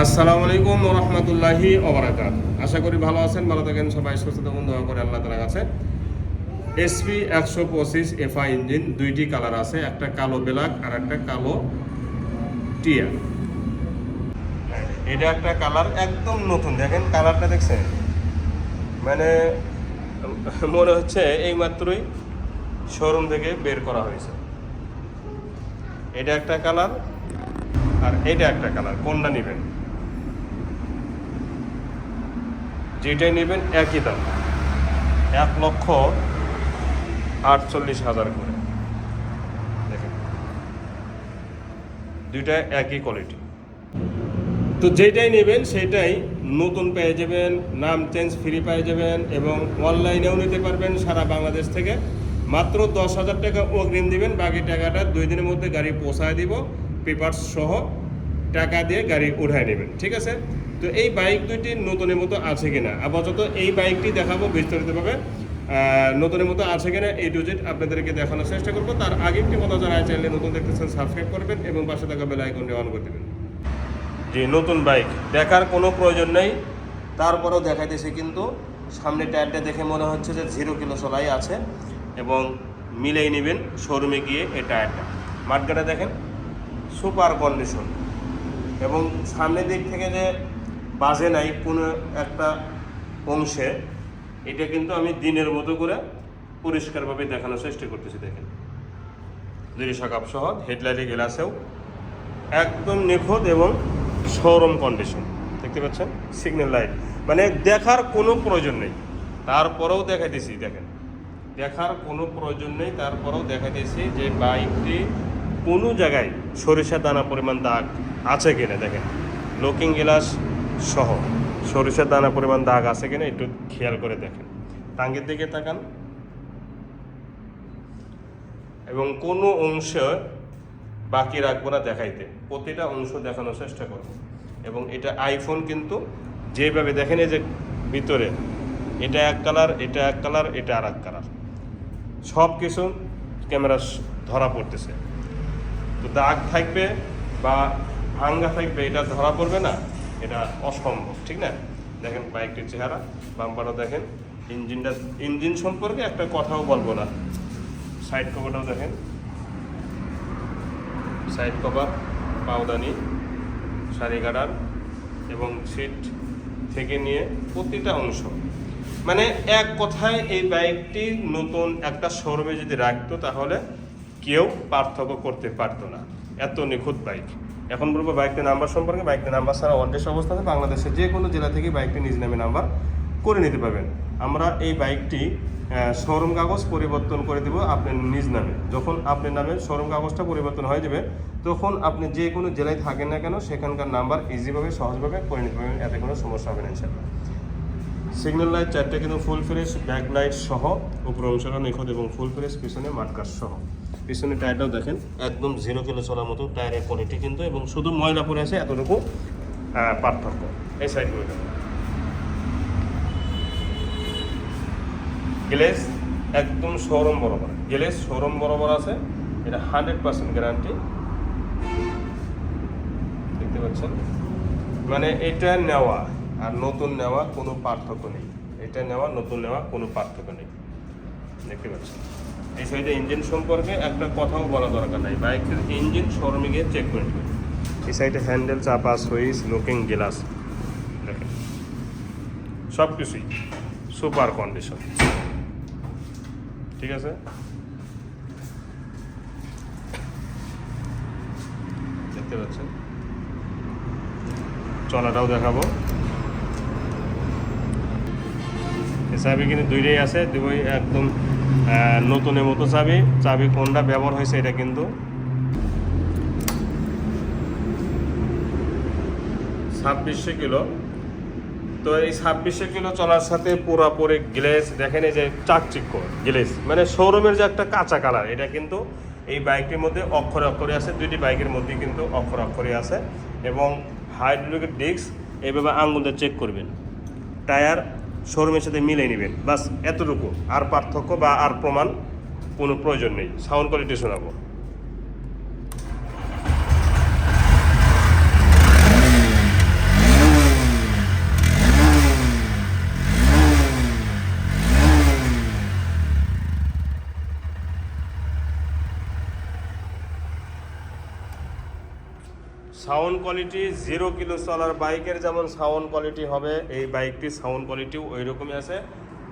আসসালামু আলাইকুম ওয়া রাহমাতুল্লাহি ওয়া বারাকাতুহু। আশা করি ভালো আছেন, ভালো থাকেন, সবাই সুস্থ থাকুন, দোয়া করে আল্লাহ তাআলার কাছে। এসপি 125 এফআই ইঞ্জিন, দুইটি কালার আছে, একটা কালো ব্ল্যাক আর একটা কালো টিয়া। এটা একটা কালার একদম নতুন, দেখেন কালারটা দেখছেন, মানে মনে হচ্ছে এই মাত্রই শোরুম থেকে বের করা হয়েছে। এটা একটা কালার আর এটা একটা কালার, কোনটা নেবেন? যেটাই নেবেন একই দাম, 1,48,000 করে। দেখেন দুইটা একই কোয়ালিটি। তো যেটাই নেবেন সেটাই নতুন পেয়ে যাবেন, নাম চেঞ্জ ফ্রি পেয়ে যাবেন, এবং অনলাইনেও নিতে পারবেন সারা বাংলাদেশ থেকে। মাত্র 10,000 টাকা অগ্রিম দিবেন, বাকি টাকাটা 2 দিনের মধ্যে গাড়ি পৌঁছায় দিব, পেপারস সহ টাকা দিয়ে গাড়ি উঠায় নেবেন, ঠিক আছে? তো এই বাইক দুইটি নতুনের মতো আছে কিনা, আপাতত এই বাইকটি দেখাবো বিস্তারিতভাবে। নতুনের মতো আছে কিনা A to Z আপনাদেরকে দেখানোর চেষ্টা করবো। তার আগে একটি কথা, যারা চ্যানেলে নতুন দেখতেছেন সাবস্ক্রাইব করবেন এবং পাশে থাকা বেল আইকনটি অন করে দেবেন। যে নতুন বাইক দেখার কোনো প্রয়োজন নেই, তারপরেও দেখাইতেছি, কিন্তু সামনে টায়ারটা দেখে মনে হচ্ছে যে 0 কিলো চলাই আছে, এবং মিলেই নেবেন শোরুমে গিয়ে এই টায়ারটা। মাঠগাটা দেখেন সুপার কন্ডিশন, এবং সামনের দিক থেকে যে বাজে নাই কোনো একটা অংশে, এটা কিন্তু আমি দিনের মতো করে পরিষ্কারভাবে দেখানোর চেষ্টা করতেছি। দেখেন দুই শাকাপ সহ, হেডলাইটের গ্লাসেও একদম নিখুঁত এবং শোরুম কন্ডিশন, দেখতে পাচ্ছেন সিগন্যাল লাইট, মানে দেখার কোনো প্রয়োজন নেই, তারপরেও দেখাইতেছি। দেখেন দেখার কোনো প্রয়োজন নেই, তারপরেও দেখাইতেছি যে বাইকটি কোনো জায়গায় সরিষা দানা পরিমাণ দাগ আছে কিনা। দেখেন লুকিং গ্লাস সহ সরিষার দানা পরিমাণ দাগ আছে কিনা একটু খেয়াল করে দেখেন, টাঙ্গের দিকে তাকান, এবং কোনো অংশ বাকি রাখবো না দেখাইতে, প্রতিটা অংশ দেখানোর চেষ্টা করব। এবং এটা আইফোন, কিন্তু যেভাবে দেখেন এই যে ভিতরে এটা এক কালার, এটা এক কালার, এটা আর এক কালার, সব কিছু ক্যামেরা ধরা পড়তেছে। তো দাগ থাকবে বা ভাঙ্গা থাকবে, এটা ধরা পড়বে না, এটা অসম্ভব, ঠিক না? দেখেন বাইকটির চেহারা, বাম্পারও দেখেন, ইঞ্জিন সম্পর্কে একটা কথাও বলবো না। সাইড কভারটাও দেখেন, সাইড কভার, পাওদানি, সারি গার্ডার, এবং সিট থেকে নিয়ে প্রতিটা অংশ, মানে এক কথায় এই বাইকটি নতুন একটা শোরুমে যদি রাখতো তাহলে কেউ পার্থক্য করতে পারতো না, এত নিখুঁত বাইক। এখন বলবো বাইকটির নাম্বার সম্পর্কে। বাইকটির নাম্বার ছাড়া অনটেস্ট অবস্থাতে বাংলাদেশের যে কোনো জেলা থেকে বাইকটি নিজ নামে নাম্বার করে নিতে পারবেন। আমরা এই বাইকটি শোরুম কাগজ পরিবর্তন করে দেবো আপনার নিজ নামে। যখন আপনার নামে শোরুম কাগজটা পরিবর্তন হয়ে যাবে, তখন আপনি যে কোনো জেলায় থাকেন না কেন সেখানকার নাম্বার ইজিভাবে সহজভাবে করে নিতে পারবেন, এতে কোনো সমস্যা হবে না ইনশাআল্লাহ। সিগন্যাল লাইট চারটে কিন্তু ফুল ফ্রেশ, ব্যাক লাইট সহ, উপর অংশটা নিখুঁত এবং ফুল ফ্রেশ, পিছনে মাঠকাশ সহ। পিছনে টায়ারটাও দেখেন একদম 0 কিলো চলার মতো টায়ারের কোয়ালিটি কিন্তু, এবং শুধু ময়লা পড়ে আছে এতটুকু পার্থক্য। এই সাইডগুলো গ্লেস একদম শোরুম বরাবর, গ্লেস শোরুম বরাবর আছে, এটা 100% গ্যারান্টি, দেখতে পাচ্ছেন। মানে এটা নেওয়া আর নতুন নেওয়া কোনো পার্থক্য নেই, এটা নেওয়া নতুন নেওয়া কোনো পার্থক্য নেই, দেখতে পাচ্ছেন। এই সাইডে ইঞ্জিন সম্পর্কে একটা কথাও বলা দরকার নাই, বাইকের ইঞ্জিন শোরুমে গিয়ে চেক করে নেবেন। এই সাইডে হ্যান্ডেল, চাপা, সুইচ, লুকিং গ্লাস, দেখেন সব কিছুই সুপার কন্ডিশন, ঠিক আছে? দেখতে পাচ্ছেন, চলাটাও দেখাবো। চাবি কিন্তু দুইটাই আছে, দুই একদম নতুনের মতো চাবি। চাবি কোনটা ব্যবহার হয়েছে এটা কিন্তু 2600 কিলো। তো এই 2600 কিলো চলার সাথে পুরোপুরি গ্লেস দেখেন, এই যে চাকচিক্য গ্লেস, মানে শোরুমের যে একটা কাঁচা কালার, এটা কিন্তু এই বাইকটির মধ্যে অক্ষরে অক্ষরে আছে, দুইটি বাইকের মধ্যে কিন্তু অক্ষরে অক্ষরে আছে। এবং হাইড্রোলিক ডিস্ক এইভাবে আঙুল দিয়ে চেক করবেন, টায়ার শোরুমের সাথে মিলে নেবেন, বাস এতটুকু, আর পার্থক্য বা আর প্রমাণ কোনো প্রয়োজন নেই। সাউন্ড কোয়ালিটি শোনাবো। কোয়ালিটি 0 কিলো চলার বাইকের যেমন সাউন্ড কোয়ালিটি হবে, এই বাইকটির সাউন্ড কোয়ালিটিও ওই রকমই আছে,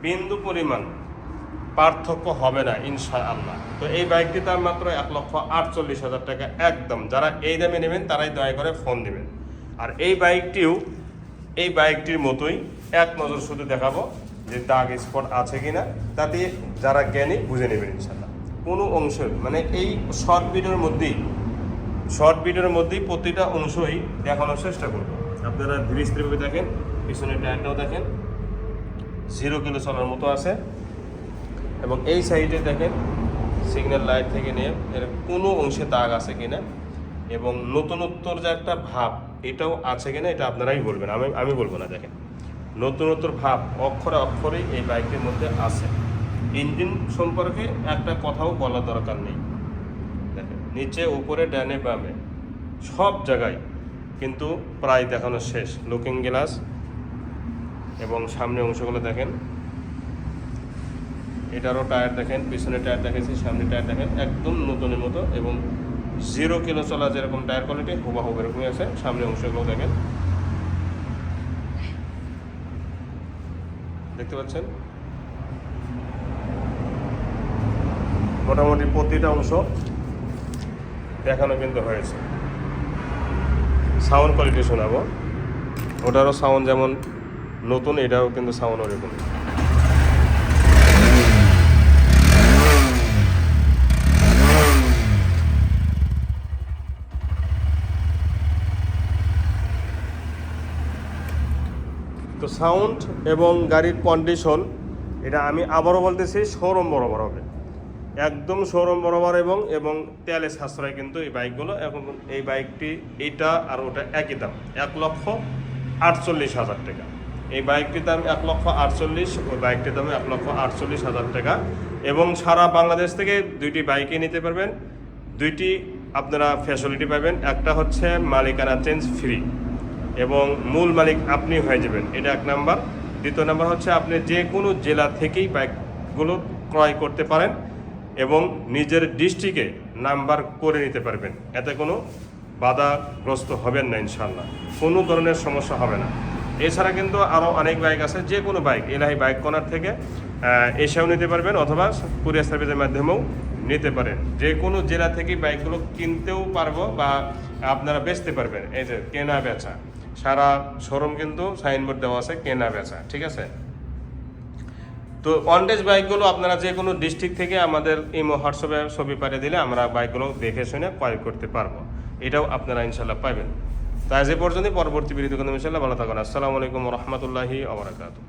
বিন্দু পরিমাণ পার্থক্য হবে না ইনশাআল্লাহ। তো এই বাইকটির দাম মাত্র 1,48,000 টাকা একদম। যারা এই দামে নেবেন তারাই দয়া করে ফোন দিবেন। আর এই বাইকটির মতোই এক নজর শুধু দেখাবো যে দাগ স্পট আছে কিনা, তাতে যারা জ্ঞানী বুঝে নেবেন ইনশাআল্লাহ। কোনো অংশ মানে এই শর্ট ভিডিওর মধ্যেই প্রতিটা অংশই দেখানোর চেষ্টা করবো। আপনারা ধীরে স্থিরভাবে দেখেন, পিছনের টায়ারটাও দেখেন 0 কিলো চলার মতো আছে। এবং এই সাইডে দেখেন সিগন্যাল লাইট থেকে নিয়ে এর কোনো অংশে দাগ আছে কিনা এবং নতুনত্বর যে একটা ভাব এটাও আছে কিনা, এটা আপনারাই বলবেন, আমি বলবো না। দেখেন নতুনত্বর ভাব অক্ষরে অক্ষরেই এই বাইকটির মধ্যে আছে। ইঞ্জিন সম্পর্কে একটা কথাও বলার দরকার নেই। দেখেন নিচে উপরে ডানে বামে সব জায়গায় কিন্তু প্রায় দেখানো শেষ। লুকিং গ্লাস এবং সামনে অংশগুলো দেখেন, এটারও টায়ার দেখেন, পিছনে টায়ার দেখেছি, সামনে টায়ার দেখেন একদম নতুনের মতো এবং 0 কিলো চলা যেরকম টায়ার কোয়ালিটি হুবাহুব এরকমই আছে। সামনে অংশগুলো দেখেন, দেখতে পাচ্ছেন মোটামুটি প্রতিটা অংশ দেখানো কিন্তু হয়েছে। সাউন্ড কোয়ালিটি শোনাবো, ওটারও সাউন্ড যেমন নতুন, এটাও কিন্তু সাউন্ড ওরকম। তো সাউন্ড এবং গাড়ির কন্ডিশন এটা আমি আবারও বলতেছি শোরুম বরাবর হবে, একদম শোরুম বরাবর। এবং তেলে সাশ্রয় কিন্তু এই বাইকগুলো। এখন এই বাইকটি এইটা আর ওটা একই দাম, 1,48,000 টাকা। এই বাইকটির দাম 1,48,000, ওই বাইকটির দাম 1,48,000 টাকা। এবং সারা বাংলাদেশ থেকে দুইটি বাইকই নিতে পারবেন। দুইটি আপনারা ফ্যাসিলিটি পাবেন, একটা হচ্ছে মালিকানা চেঞ্জ ফ্রি এবং মূল মালিক আপনি হয়ে যাবেন, এটা 1 নাম্বার। দ্বিতীয় নাম্বার হচ্ছে আপনি যে কোনো জেলা থেকেই বাইকগুলো ক্রয় করতে পারেন এবং নিজের ডিস্ট্রিক্টে নাম্বার করে নিতে পারবেন। এতে কোনো বাধাগ্রস্ত হবেন না ইনশাল্লাহ, কোনো ধরনের সমস্যা হবে না। এছাড়া কিন্তু আরও অনেক বাইক আছে, যে কোনো বাইক এলাহি বাইক কর্নার থেকে এসেও নিতে পারবেন অথবা কুরিয়ার সার্ভিসের মাধ্যমেও নিতে পারেন। যে কোনো জেলা থেকেই বাইকগুলো কিনতেও পারবো বা আপনারা বেচতে পারবেন। এই যে কেনা বেচা, সারা শোরুম কিন্তু সাইনবোর্ড দেওয়া আছে কেনা বেচা, ঠিক আছে। তো ওয়ানটেজ বাইকগুলো আপনারা যে কোনো ডিস্ট্রিক্ট থেকে আমাদের ইমো হোয়াটসঅ্যাপে ছবি পাঠিয়ে দিলে আমরা বাইকগুলো দেখে শুনে ক্রয় করতে পারবো, এটাও আপনারা ইনশাল্লাহ পাবেন। তাই যে পর্যন্ত পরবর্তী ভিডিওতে ইনশাল্লাহ ভালো থাকুন। আসসালামু আলাইকুম রহমতুল্লাহি ওয়া বারাকাতুহু।